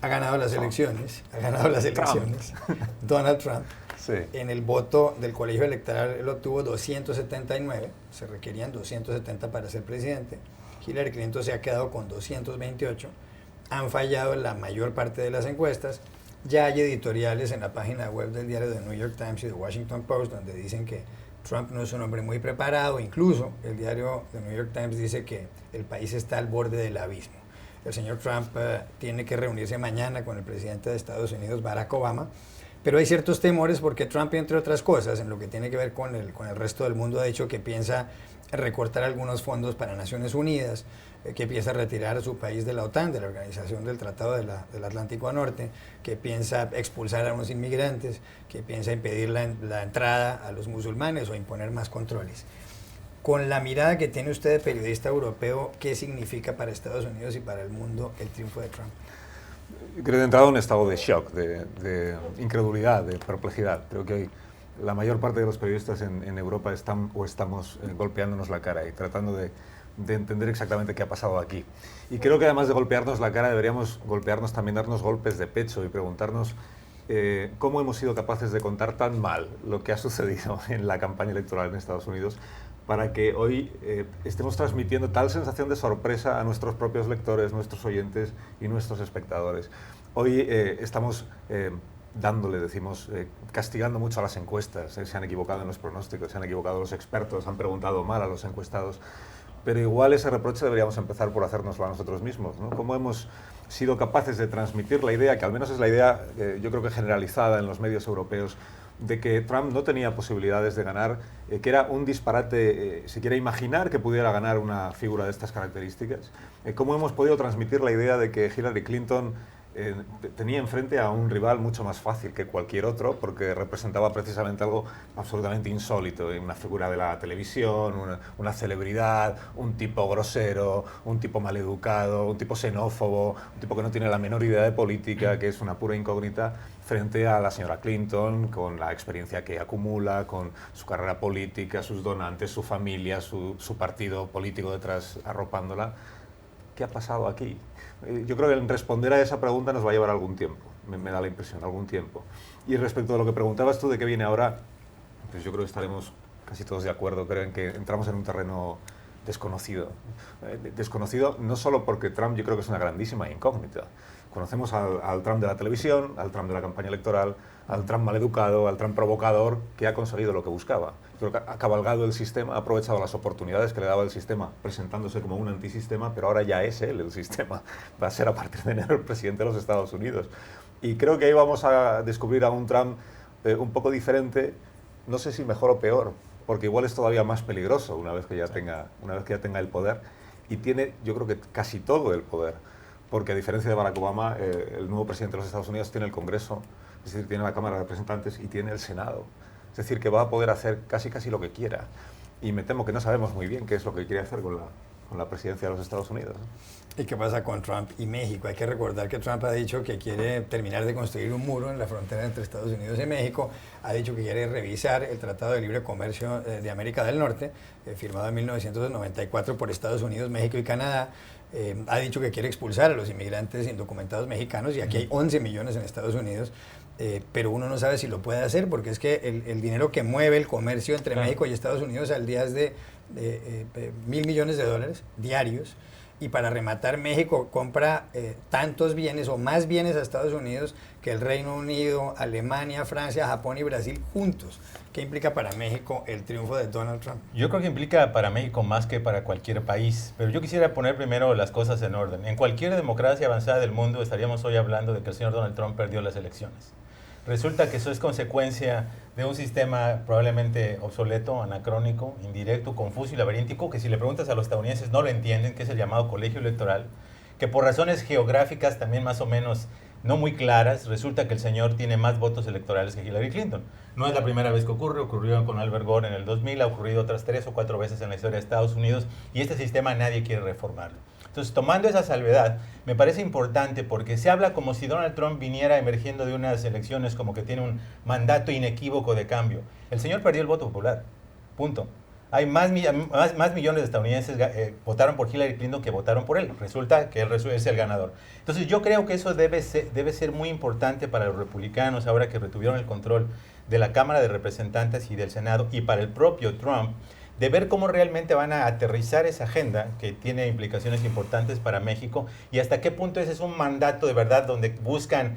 Ha ganado las elecciones, Donald Trump. Sí. En el voto del colegio electoral él obtuvo 279, se requerían 270 para ser presidente. Hillary Clinton se ha quedado con 228. Han fallado en la mayor parte de las encuestas. Ya hay editoriales en la página web del diario The New York Times y The Washington Post donde dicen que Trump no es un hombre muy preparado. Incluso el diario The New York Times dice que el país está al borde del abismo. El señor Trump tiene que reunirse mañana con el presidente de Estados Unidos, Barack Obama, pero hay ciertos temores porque Trump, entre otras cosas, en lo que tiene que ver con el resto del mundo, ha dicho que piensa recortar algunos fondos para Naciones Unidas, que piensa retirar a su país de la OTAN, de la Organización del Tratado del Atlántico Norte, que piensa expulsar a unos inmigrantes, que piensa impedir la entrada a los musulmanes o imponer más controles. Con la mirada que tiene usted de periodista europeo, ¿qué significa para Estados Unidos y para el mundo el triunfo de Trump? Creo que he entrado en un estado de shock, de incredulidad, de perplejidad. Creo que hoy la mayor parte de los periodistas en Europa estamos golpeándonos la cara y tratando de entender exactamente qué ha pasado aquí. Y creo que además de golpearnos la cara, deberíamos golpearnos también, darnos golpes de pecho y preguntarnos cómo hemos sido capaces de contar tan mal lo que ha sucedido en la campaña electoral en Estados Unidos para que hoy estemos transmitiendo tal sensación de sorpresa a nuestros propios lectores, nuestros oyentes y nuestros espectadores. Hoy estamos castigando mucho a las encuestas, se han equivocado en los pronósticos, se han equivocado los expertos, han preguntado mal a los encuestados, pero igual ese reproche deberíamos empezar por hacérnoslo a nosotros mismos, ¿no? ¿Cómo hemos sido capaces de transmitir la idea, que al menos es la idea, yo creo que generalizada en los medios europeos, de que Trump no tenía posibilidades de ganar, que era un disparate, si quiere imaginar que pudiera ganar una figura de estas características? ¿Cómo hemos podido transmitir la idea de que Hillary Clinton tenía enfrente a un rival mucho más fácil que cualquier otro, porque representaba precisamente algo absolutamente insólito, una figura de la televisión, una celebridad, un tipo grosero, un tipo maleducado, un tipo xenófobo, un tipo que no tiene la menor idea de política, que es una pura incógnita, frente a la señora Clinton, con la experiencia que acumula, con su carrera política, sus donantes, su familia, su partido político detrás arropándola? ¿Qué ha pasado aquí? Yo creo que en responder a esa pregunta nos va a llevar algún tiempo, me da la impresión, algún tiempo. Y respecto a lo que preguntabas tú de qué viene ahora, pues yo creo que estaremos casi todos de acuerdo, creo en que entramos en un terreno desconocido. Desconocido no solo porque Trump yo creo que es una grandísima incógnita. Conocemos al Trump de la televisión, al Trump de la campaña electoral, al Trump maleducado, al Trump provocador, que ha conseguido lo que buscaba. Creo que ha cabalgado el sistema, ha aprovechado las oportunidades que le daba el sistema, presentándose como un antisistema, pero ahora ya es él el sistema. Va a ser a partir de enero el presidente de los Estados Unidos. Y creo que ahí vamos a descubrir a un Trump un poco diferente, no sé si mejor o peor, porque igual es todavía más peligroso una vez que ya tenga el poder. Y tiene, yo creo que casi todo el poder. Porque a diferencia de Barack Obama, el nuevo presidente de los Estados Unidos tiene el Congreso, es decir, tiene la Cámara de Representantes y tiene el Senado. Es decir, que va a poder hacer casi lo que quiera. Y me temo que no sabemos muy bien qué es lo que quiere hacer con la presidencia de los Estados Unidos. ¿Y qué pasa con Trump y México? Hay que recordar que Trump ha dicho que quiere terminar de construir un muro en la frontera entre Estados Unidos y México. Ha dicho que quiere revisar el Tratado de Libre Comercio de América del Norte, firmado en 1994 por Estados Unidos, México y Canadá. Ha dicho que quiere expulsar a los inmigrantes indocumentados mexicanos, y aquí hay 11 millones en Estados Unidos, pero uno no sabe si lo puede hacer, porque es que el dinero que mueve el comercio entre México y Estados Unidos al día es de $1.000 millones diarios, y para rematar, México compra tantos bienes o más bienes a Estados Unidos que el Reino Unido, Alemania, Francia, Japón y Brasil juntos. ¿Qué implica para México el triunfo de Donald Trump? Yo creo que implica para México más que para cualquier país, pero yo quisiera poner primero las cosas en orden. En cualquier democracia avanzada del mundo estaríamos hoy hablando de que el señor Donald Trump perdió las elecciones. Resulta que eso es consecuencia de un sistema probablemente obsoleto, anacrónico, indirecto, confuso y laberíntico, que si le preguntas a los estadounidenses no lo entienden, que es el llamado colegio electoral, que por razones geográficas también más o menos no muy claras, resulta que el señor tiene más votos electorales que Hillary Clinton. No es la primera vez que ocurrió con Albert Gore en el 2000, ha ocurrido otras 3 o 4 veces en la historia de Estados Unidos, y este sistema nadie quiere reformarlo. Entonces, tomando esa salvedad, me parece importante porque se habla como si Donald Trump viniera emergiendo de unas elecciones como que tiene un mandato inequívoco de cambio. El señor perdió el voto popular, punto. hay más millones de estadounidenses votaron por Hillary Clinton que votaron por él. Resulta que él es el ganador. Entonces yo creo que eso debe ser muy importante para los republicanos ahora que retuvieron el control de la Cámara de Representantes y del Senado, y para el propio Trump, de ver cómo realmente van a aterrizar esa agenda que tiene implicaciones importantes para México, y hasta qué punto ese es un mandato de verdad donde buscan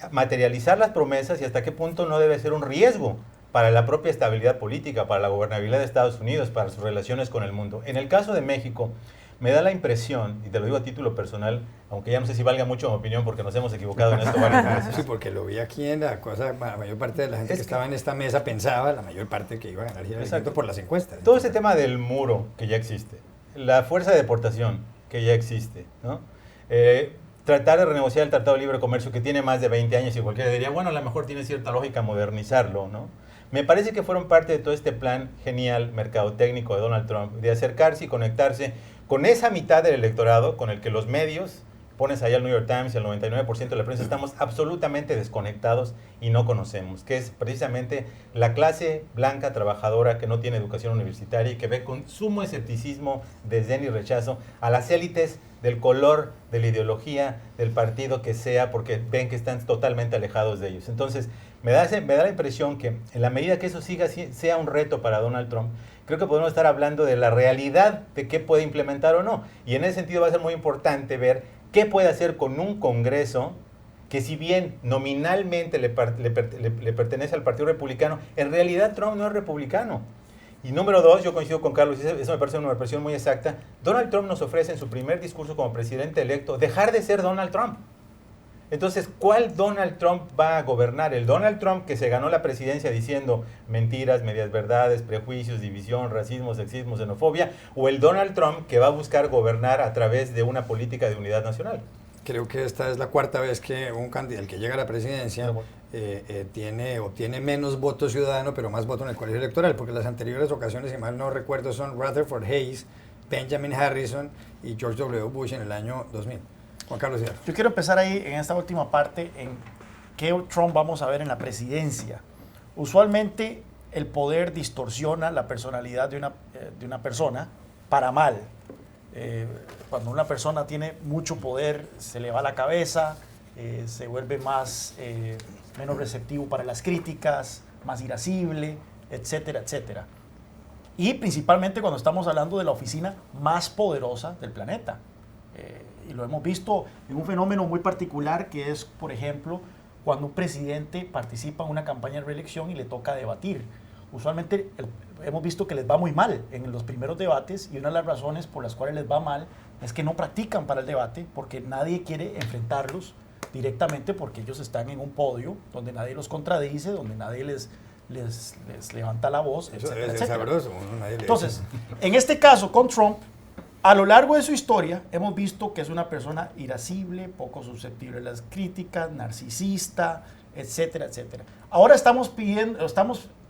materializar las promesas, y hasta qué punto no debe ser un riesgo para la propia estabilidad política, para la gobernabilidad de Estados Unidos, para sus relaciones con el mundo. En el caso de México, me da la impresión, y te lo digo a título personal, aunque ya no sé si valga mucho mi opinión porque nos hemos equivocado en esto varias veces. Sí, porque lo vi aquí en la cosa, la mayor parte de la gente que estaba en esta mesa pensaba, la mayor parte que iba a ganar Hillary Clinton por las encuestas. Todo ese tema del muro que ya existe, la fuerza de deportación que ya existe, ¿no? Tratar de renegociar el Tratado de Libre Comercio que tiene más de 20 años y cualquiera diría, bueno, a lo mejor tiene cierta lógica modernizarlo, ¿no? Me parece que fueron parte de todo este plan genial mercadotécnico de Donald Trump, de acercarse y conectarse con esa mitad del electorado con el que los medios, pones allá el New York Times y el 99% de la prensa, estamos absolutamente desconectados y no conocemos, que es precisamente la clase blanca trabajadora que no tiene educación universitaria y que ve con sumo escepticismo, desdén y rechazo a las élites del color, de la ideología, del partido que sea, porque ven que están totalmente alejados de ellos. Entonces, me da la impresión que en la medida que eso sea un reto para Donald Trump, creo que podemos estar hablando de la realidad de qué puede implementar o no. Y en ese sentido va a ser muy importante ver qué puede hacer con un Congreso que, si bien nominalmente le pertenece al Partido Republicano, en realidad Trump no es republicano. Y número dos, yo coincido con Carlos, y eso me parece una expresión muy exacta, Donald Trump nos ofrece en su primer discurso como presidente electo dejar de ser Donald Trump. Entonces, ¿cuál Donald Trump va a gobernar? ¿El Donald Trump que se ganó la presidencia diciendo mentiras, medias verdades, prejuicios, división, racismo, sexismo, xenofobia? ¿O el Donald Trump que va a buscar gobernar a través de una política de unidad nacional? Creo que esta es la cuarta vez que un candidato, el que llega a la presidencia, obtiene menos votos ciudadanos, pero más votos en el colegio electoral, porque las anteriores ocasiones, si mal no recuerdo, son Rutherford Hayes, Benjamin Harrison y George W. Bush en el año 2000. Juan Carlos Hidalgo. Yo quiero empezar ahí en esta última parte en qué Trump vamos a ver en la presidencia. Usualmente el poder distorsiona la personalidad de una persona para mal. Cuando una persona tiene mucho poder, se le va la cabeza, se vuelve menos receptivo para las críticas, más irascible, etcétera, etcétera. Y principalmente cuando estamos hablando de la oficina más poderosa del planeta. Y lo hemos visto en un fenómeno muy particular que es, por ejemplo, cuando un presidente participa en una campaña de reelección y le toca debatir. Usualmente hemos visto que les va muy mal en los primeros debates, y una de las razones por las cuales les va mal es que no practican para el debate, porque nadie quiere enfrentarlos directamente, porque ellos están en un podio donde nadie los contradice, donde nadie les levanta la voz, eso etcétera, debe ser etcétera. sabroso. Entonces, en este caso con Trump, a lo largo de su historia hemos visto que es una persona irascible, poco susceptible a las críticas, narcisista, etcétera, etcétera. Ahora estamos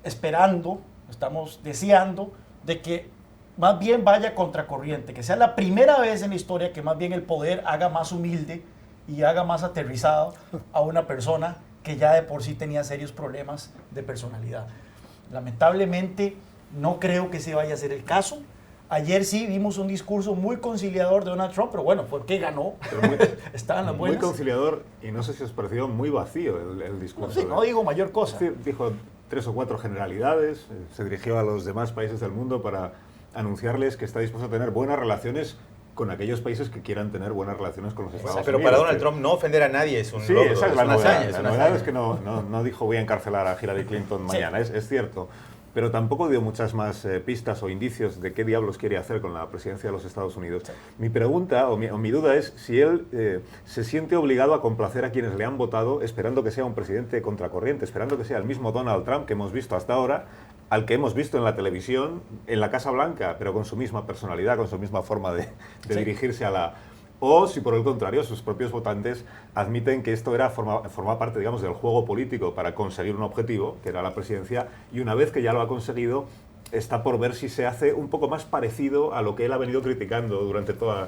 esperando, estamos deseando de que más bien vaya contracorriente, que sea la primera vez en la historia que más bien el poder haga más humilde y haga más aterrizado a una persona que ya de por sí tenía serios problemas de personalidad. Lamentablemente no creo que ese vaya a ser el caso. Ayer sí vimos un discurso muy conciliador de Donald Trump, pero bueno, ¿por qué ganó? Estaban las buenas. Muy conciliador, y no sé si os pareció muy vacío el discurso. No, sí, no digo mayor cosa. Sí, dijo 3 o 4 generalidades, se dirigió a los demás países del mundo para anunciarles que está dispuesto a tener buenas relaciones con aquellos países que quieran tener buenas relaciones con los Estados Unidos. Pero para Donald Trump no ofender a nadie es un logro, esa es es la una novedad. hazaña. La novedad es que no dijo voy a encarcelar a Hillary Clinton mañana, es cierto. Pero tampoco dio muchas más pistas o indicios de qué diablos quiere hacer con la presidencia de los Estados Unidos. Sí. Mi pregunta o mi duda es si él se siente obligado a complacer a quienes le han votado, esperando que sea un presidente contracorriente, esperando que sea el mismo Donald Trump que hemos visto hasta ahora, al que hemos visto en la televisión, en la Casa Blanca, pero con su misma personalidad, con su misma forma de dirigirse a la... O si por el contrario sus propios votantes admiten que esto forma parte, digamos, del juego político para conseguir un objetivo, que era la presidencia, y una vez que ya lo ha conseguido, está por ver si se hace un poco más parecido a lo que él ha venido criticando durante toda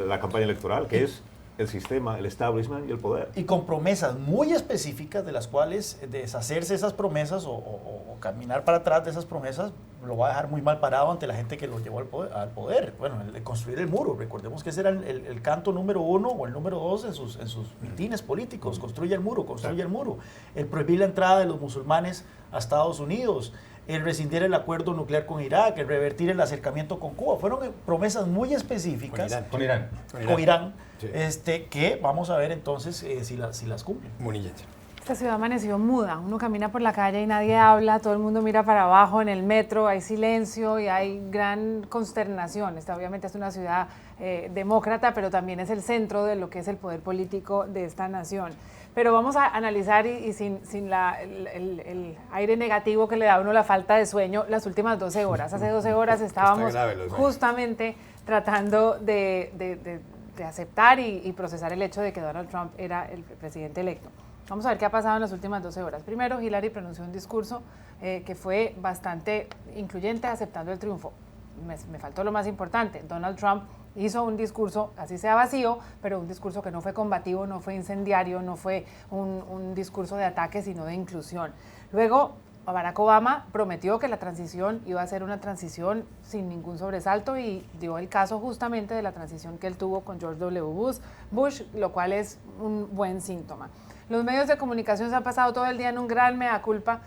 la campaña electoral, que es el sistema, el establishment y el poder. Y con promesas muy específicas de las cuales deshacerse esas promesas o caminar para atrás de esas promesas lo va a dejar muy mal parado ante la gente que lo llevó al poder. Bueno, el de construir el muro, recordemos que ese era el canto número 1 o el número 2 en sus mitines políticos, construye el muro, construye el muro. El prohibir la entrada de los musulmanes a Estados Unidos, el rescindir el acuerdo nuclear con Irak, el revertir el acercamiento con Cuba. Fueron promesas muy específicas. Con Irán. Con Irán, sí. Que vamos a ver entonces si las cumplen. Munilla. Esta ciudad amaneció muda. Uno camina por la calle y nadie habla, todo el mundo mira para abajo en el metro, hay silencio y hay gran consternación. Esta obviamente es una ciudad demócrata, pero también es el centro de lo que es el poder político de esta nación. Pero vamos a analizar y sin el aire negativo que le da a uno la falta de sueño las últimas 12 horas. Hace 12 horas estábamos justamente tratando de aceptar y procesar el hecho de que Donald Trump era el presidente electo. Vamos a ver qué ha pasado en las últimas 12 horas. Primero, Hillary pronunció un discurso que fue bastante incluyente, aceptando el triunfo. Me faltó lo más importante. Donald Trump hizo un discurso, así sea vacío, pero un discurso que no fue combativo, no fue incendiario, no fue un discurso de ataque, sino de inclusión. Luego, Barack Obama prometió que la transición iba a ser una transición sin ningún sobresalto y dio el caso justamente de la transición que él tuvo con George W. Bush, lo cual es un buen síntoma. Los medios de comunicación se han pasado todo el día en un gran mea culpa,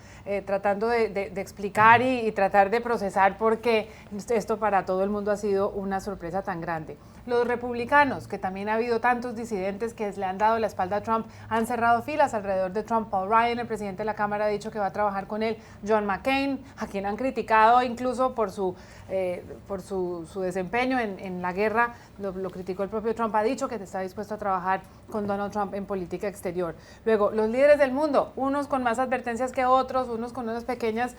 tratando de explicar y tratar de procesar por qué esto para todo el mundo ha sido una sorpresa tan grande. Los republicanos, que también ha habido tantos disidentes que le han dado la espalda a Trump, han cerrado filas alrededor de Trump. Paul Ryan, el presidente de la Cámara, ha dicho que va a trabajar con él. John McCain, a quien han criticado incluso por su desempeño en la guerra, lo criticó el propio Trump, ha dicho que está dispuesto a trabajar con Donald Trump en política exterior. Luego, los líderes del mundo, unos con más advertencias que otros, unos con unas pequeñas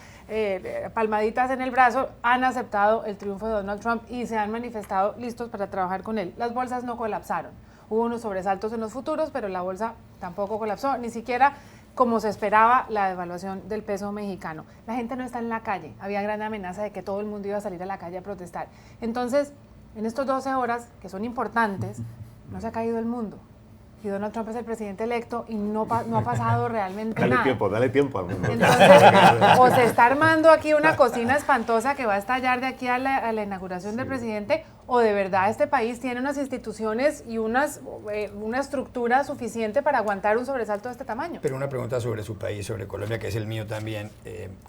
palmaditas en el brazo, han aceptado el triunfo de Donald Trump y se han manifestado listos para trabajar con él. Las bolsas no colapsaron. Hubo unos sobresaltos en los futuros, pero la bolsa tampoco colapsó, ni siquiera como se esperaba la devaluación del peso mexicano. La gente no está en la calle. Había gran amenaza de que todo el mundo iba a salir a la calle a protestar. Entonces, en estos 12 horas, que son importantes, no se ha caído el mundo. Y Donald Trump es el presidente electo y no ha pasado realmente nada. Dale tiempo al mundo. Entonces, o se está armando aquí una cocina espantosa que va a estallar de aquí a la inauguración del presidente, o de verdad este país tiene unas instituciones y una estructura suficiente para aguantar un sobresalto de este tamaño. Pero una pregunta sobre su país, sobre Colombia, que es el mío también.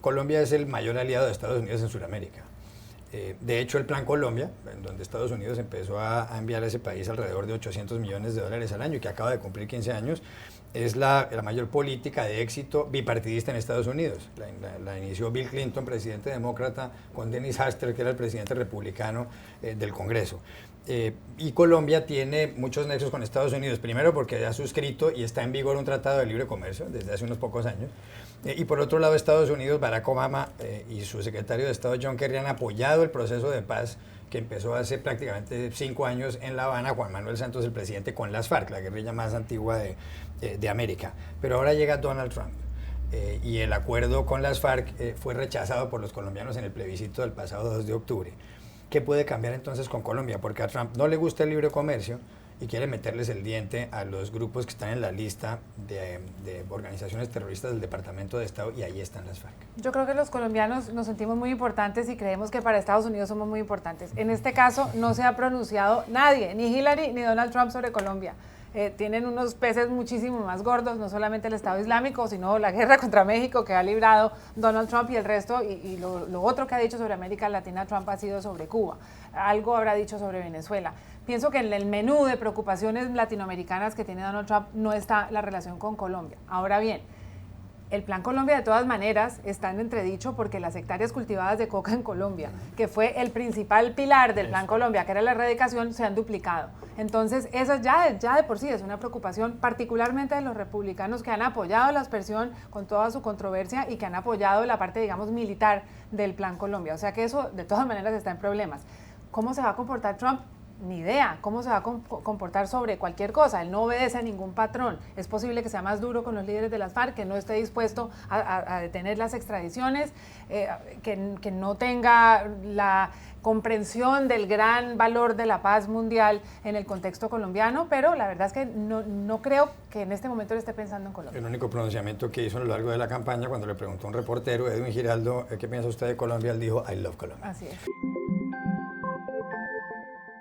Colombia es el mayor aliado de Estados Unidos en Sudamérica. De hecho, el Plan Colombia, en donde Estados Unidos empezó a enviar a ese país alrededor de $800 millones al año y que acaba de cumplir 15 años, es la mayor política de éxito bipartidista en Estados Unidos. La inició Bill Clinton, presidente demócrata, con Dennis Hastert, que era el presidente republicano del Congreso. Y Colombia tiene muchos nexos con Estados Unidos, primero porque ha suscrito y está en vigor un tratado de libre comercio desde hace unos pocos años, y por otro lado Estados Unidos, Barack Obama y su secretario de Estado John Kerry han apoyado el proceso de paz que empezó hace prácticamente 5 años en La Habana, Juan Manuel Santos, el presidente, con las FARC, la guerrilla más antigua de América. Pero ahora llega Donald Trump. Y el acuerdo con las FARC fue rechazado por los colombianos en el plebiscito del pasado 2 de octubre. ¿Qué puede cambiar entonces con Colombia? Porque a Trump no le gusta el libre comercio y quiere meterles el diente a los grupos que están en la lista de organizaciones terroristas del Departamento de Estado, y ahí están las FARC. Yo creo que los colombianos nos sentimos muy importantes y creemos que para Estados Unidos somos muy importantes. En este caso no se ha pronunciado nadie, ni Hillary ni Donald Trump, sobre Colombia. Tienen unos peces muchísimo más gordos, no solamente el Estado Islámico, sino la guerra contra México que ha librado Donald Trump, y el resto, y lo otro que ha dicho sobre América Latina Trump ha sido sobre Cuba. Algo habrá dicho sobre Venezuela. Pienso que en el menú de preocupaciones latinoamericanas que tiene Donald Trump no está la relación con Colombia. Ahora bien, el Plan Colombia de todas maneras está en entredicho porque las hectáreas cultivadas de coca en Colombia, que fue el principal pilar del Plan Colombia, que era la erradicación, se han duplicado. Entonces, eso ya de por sí es una preocupación, particularmente de los republicanos, que han apoyado la aspersión con toda su controversia y que han apoyado la parte, digamos, militar del Plan Colombia. O sea que eso de todas maneras está en problemas. ¿Cómo se va a comportar Trump? ni idea cómo se va a comportar sobre cualquier cosa. Él no obedece a ningún patrón. Es posible que sea más duro con los líderes de las FARC, que no esté dispuesto a detener las extradiciones, que no tenga la comprensión del gran valor de la paz mundial en el contexto colombiano, pero la verdad es que no creo que en este momento él esté pensando en Colombia. El único pronunciamiento que hizo a lo largo de la campaña, cuando le preguntó a un reportero, Edwin Giraldo, ¿qué piensa usted de Colombia?, él dijo, I love Colombia. Así es.